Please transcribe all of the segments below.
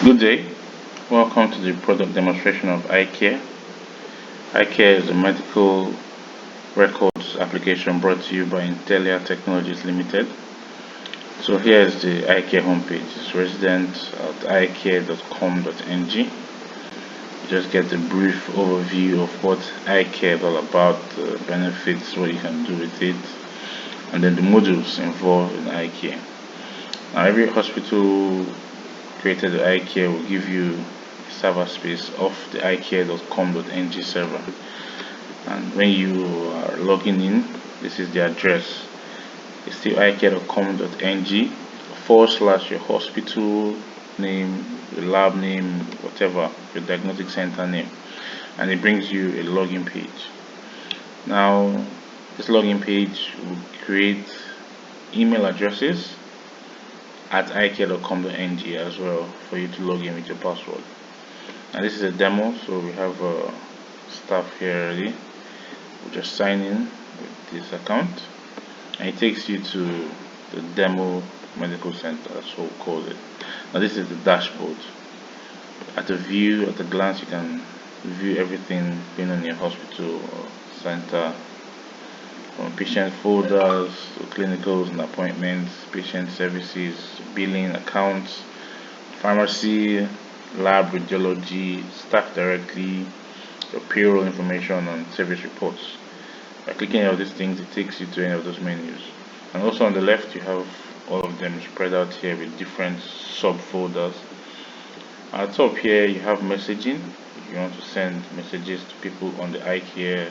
Good day. Welcome to the product demonstration of iCare. iCare is a medical records application brought to you by Intellier Technologies Limited. So here is the iCare homepage. It's resident at icare.com.ng. Just get a brief overview of what iCare is all about, the benefits, what you can do with it, and then the modules involved in iCare. Now, every hospital created the iCare will give you a server space of the icare.com.ng server, and when you are logging in, this is the address. It's still icare.com.ng / your hospital name, your lab name, whatever, your diagnostic center name, and it brings you a login page. Now, this login page will create email addresses at icare.com.ng as well for you to log in with your password. And this is a demo, so we have staff here already. We'll just sign in with this account, and it takes you to the demo medical center, that's what we call it. Now this is the dashboard. At a glance, you can view everything going on in your hospital or center, from patient folders to clinicals and appointments, patient services, billing, accounts, pharmacy, lab, radiology, staff directly, your payroll information, and service reports. By clicking any of these things, it takes you to any of those menus. And also on the left, you have all of them spread out here with different subfolders. At the top here, you have messaging. If you want to send messages to people on the iCare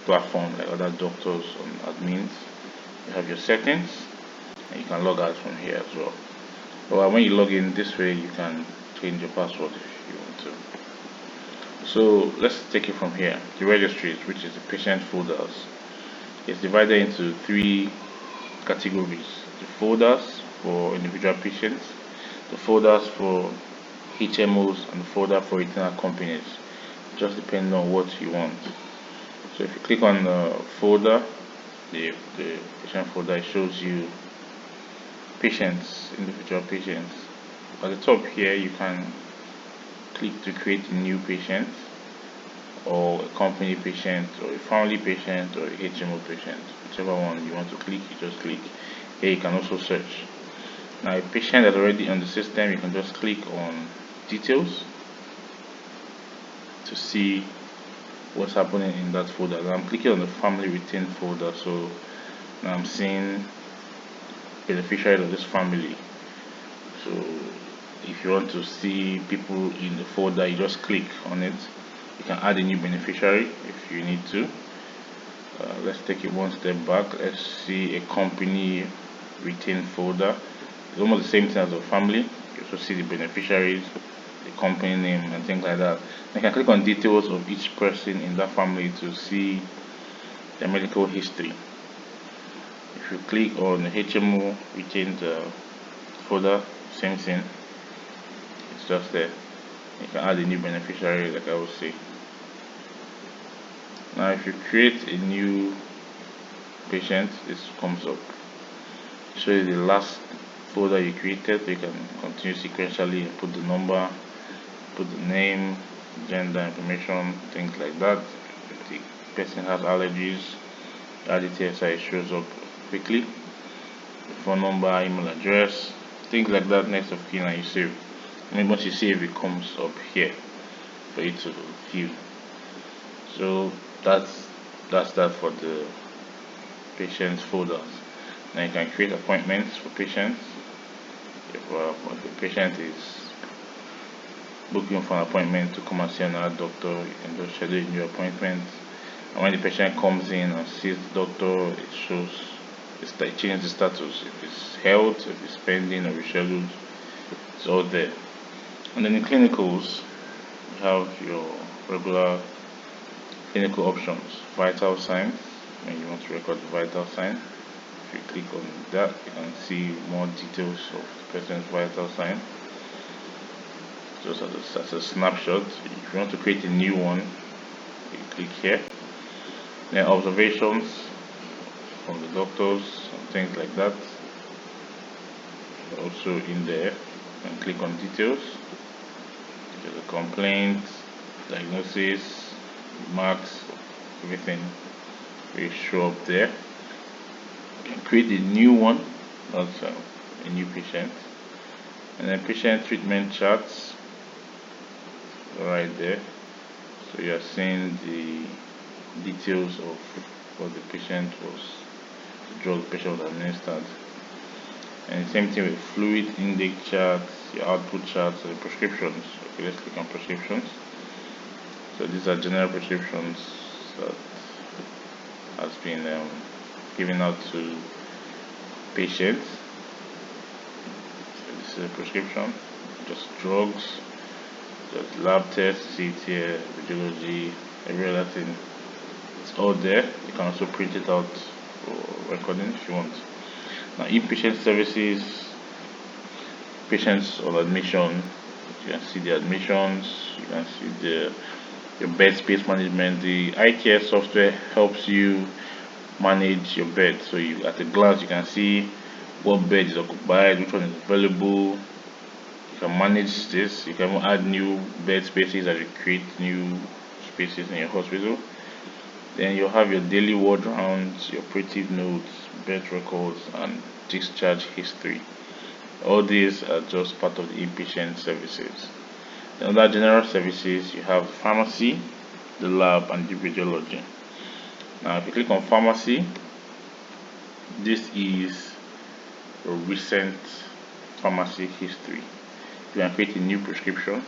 platform, like other doctors and admins, you have your settings, and you can log out from here as well. But when you log in this way, you can change your password if you want to. So let's take it from here. The registries, which is the patient folders, is divided into three categories: the folders for individual patients, the folders for HMOs, and the folder for internal companies, just depending on what you want. So if you click on the folder, the patient folder, it shows you patients, individual patients. At the top here, you can click to create a new patient, or a company patient, or a family patient, or a HMO patient. Whichever one you want to click, you just click. Here you can also search. Now, a patient that's already on the system, you can just click on details to see what's happening in that folder. Now I'm clicking on the family retained folder, so now I'm seeing beneficiaries of this family. So if you want to see people in the folder, you just click on it. You can add a new beneficiary if you need to. Let's take it one step back. Let's see a company retained folder. It's almost the same thing as a family. You also see the beneficiaries, the company name, and things like that. You can click on details of each person in that family to see their medical history. If you click on the HMO retained folder, same thing. It's just there. You can add a new beneficiary, like I would say. Now, if you create a new patient, this comes up. Show you the last folder you created. You can continue sequentially and put the number, put the name, gender information, things like that. If the person has allergies, add it here so it shows up quickly. The phone number, email address, things like that. Next of kin, and you save. And once you save, it comes up here for you to view. So that's that for the patients folders. Now you can create appointments for patients. If the patient is booking for an appointment to come and see another doctor, you can just schedule a new appointment. And when the patient comes in and sees the doctor, it shows, it changes the status. If it's held, if it's pending or rescheduled, it's all there. And then in clinicals, you have your regular clinical options. Vital signs, when you want to record the vital sign. If you click on that, you can see more details of the person's vital sign. Just as a snapshot. If you want to create a new one, you click here. Then observations from the doctors and things like that, also in there, and click on details. there's a complaint, diagnosis, marks, everything will show up there. You can create a new one, not a new patient, and then patient treatment charts right there. So you are seeing the details of what the patient was, the drug the patient was administered. And the same thing with fluid intake charts, your output charts, and the prescriptions. Okay, let's click on prescriptions. So these are general prescriptions that has been given out to patients. So this is a prescription, just drugs, just lab tests, see it here, radiology, every other thing. It's all there. You can also print it out for recording if you want. Now, inpatient services, patients on admission, you can see the admissions, you can see your bed space management. The iCare software helps you manage your bed. So you, at a glance, you can see what bed is occupied, which one is available. You can manage this. You can add new bed spaces as you create new spaces in your hospital. Then you'll have your daily ward rounds, your operative notes, bed records, and discharge history. All these are just part of the inpatient services. In other general services, you have pharmacy, the lab, and the radiology. Now, if you click on pharmacy, this is a recent pharmacy history. You can create a new prescription.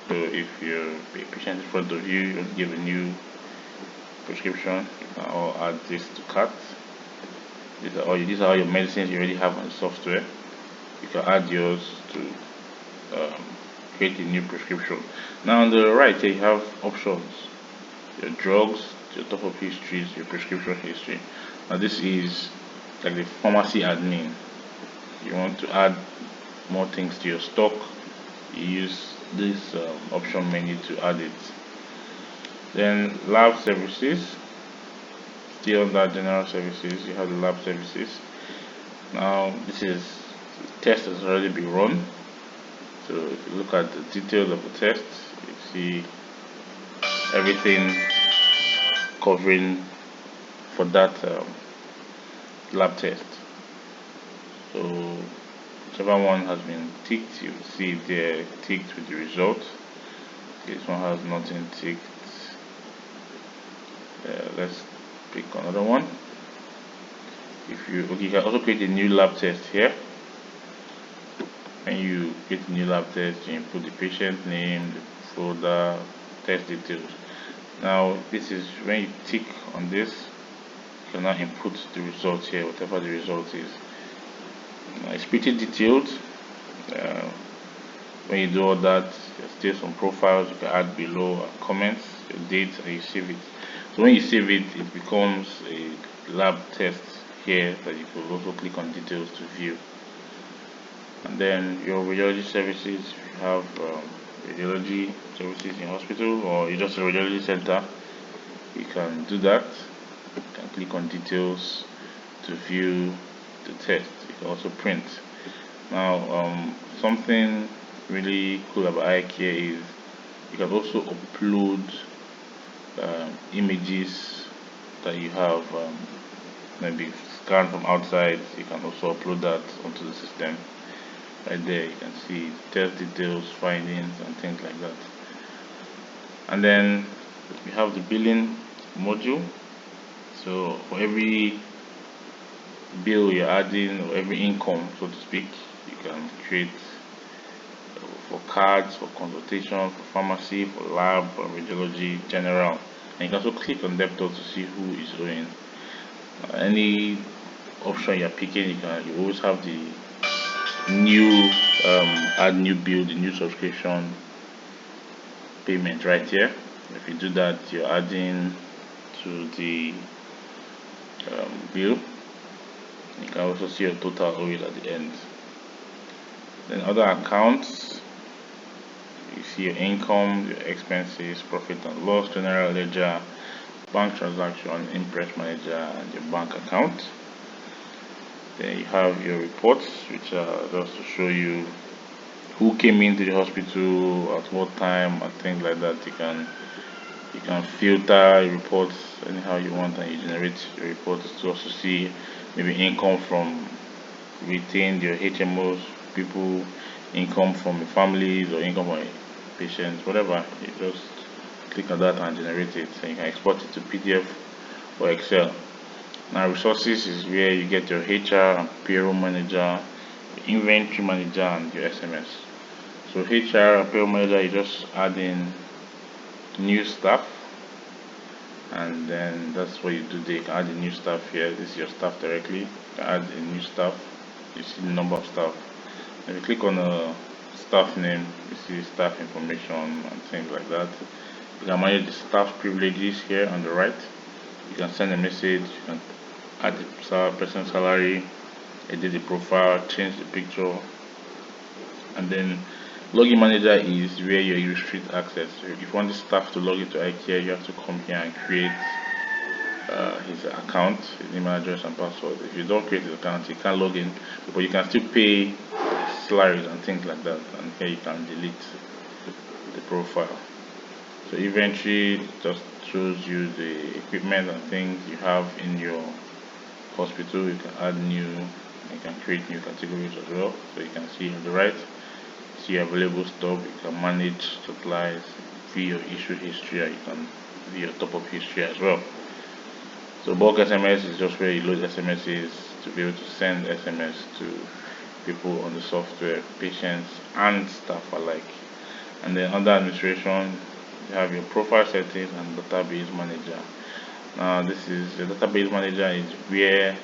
So if you're a patient in front of you, you give a new prescription, you can all add this to cart. These are all your medicines you already have on the software. You can add yours to create a new prescription. Now on the right here you have options, your drugs, your top up histories, your prescription history. Now this is like the pharmacy admin. You want to add more things to your stock, you use this option menu to add it. Then lab services, still under general services, you have the lab services. Now this is the test has already been run. So if you look at the details of the test, you see everything covering for that lab test. So whichever one has been ticked, you see it there ticked with the result. This one has nothing ticked. Let's pick another one. If you you can also create a new lab test here. When you create a new lab test, you input the patient name, the folder, test details. Now this is when you tick on this, you can now input the results here, whatever the result is. Now, it's pretty detailed. When you do all that, there's still some profiles you can add below, comments, your date, and you save it. So when you save it, it becomes a lab test here that you could also click on details to view. And then your radiology services, if you have radiology services in hospital or you just a radiology center, you can do that. You can click on details to view the test. You can also print. Now something really cool about iCare is you can also upload images that you have maybe scanned from outside. You can also upload that onto the system. Right there you can see test details, findings, and things like that. And then we have the billing module. So for every bill you're adding, or every income so to speak, you can create for cards, for consultation, for pharmacy, for lab, for radiology, general. And you can also click on debtor to see who is owing. Any option you're picking, you always have the new add new bill, the new subscription payment right here. If you do that, you're adding to the bill. You can also see your total owed at the end. Then other accounts, you see your income, your expenses, profit and loss, general ledger, bank transaction, impress manager, and your bank account. Then you have your reports, which are just to show you who came into the hospital at what time and things like that. You can filter reports anyhow you want, and you generate your reports to also see maybe income from retained your HMOs, people, income from the families, or income from patients, whatever. You just click on that and generate it, and you can export it to PDF or Excel. Now, resources is where you get your HR and payroll manager, your inventory manager, and your SMS. So HR and payroll manager, you just add in new staff, and then that's what you do there. You can add a new staff here. This is your staff directly. You can add a new staff. You see the number of staff. If you click on a staff name, you see staff information and things like that. You can manage the staff privileges here on the right. You can send a message, you can add the person's salary, edit the profile, change the picture, and then login manager is where you restrict access. So if you want the staff to log into iCare, you have to come here and create his account, his email address and password. If you don't create his account, you can't log in, but you can still pay salaries and things like that, and here you can delete the profile. So inventory just shows you the equipment and things you have in your hospital. You can add new, you can create new categories as well. So you can see on the right, see available stock. You can manage supplies, view your issue history, and you can view your top-up history as well. So bulk SMS is just where you load SMSs to be able to send SMS to people on the software, patients and staff alike. And then under administration, you have your profile settings and database manager. Now this is the database manager is where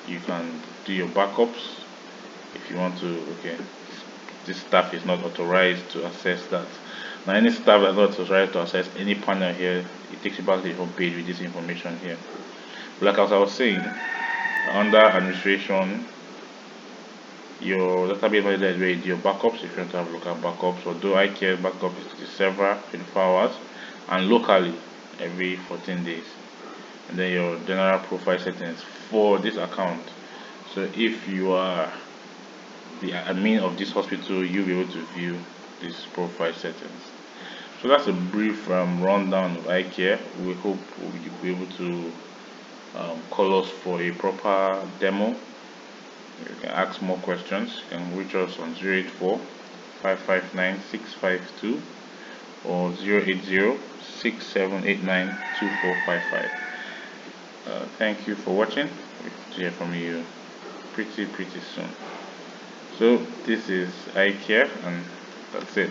you can do your backups if you want to. Okay, this staff is not authorized to access that. Now any staff that's not authorized to access any panel here, it takes you back to the home page with this information here. But like as I was saying, under administration, your database manager is where you do your backups if you want to have local backups. Although iCare backup is to the server 24 hours and locally every 14 days. And then your general profile settings for this account. So if you are the admin of this hospital, you'll be able to view these profile settings. So that's a brief rundown of iCare. We hope you'll be able to call us for a proper demo. You can ask more questions. You can reach us on 084 559 652 or 080 6789 2455. Thank you for watching. We hope to hear from you pretty soon. So this is iCare, and that's it.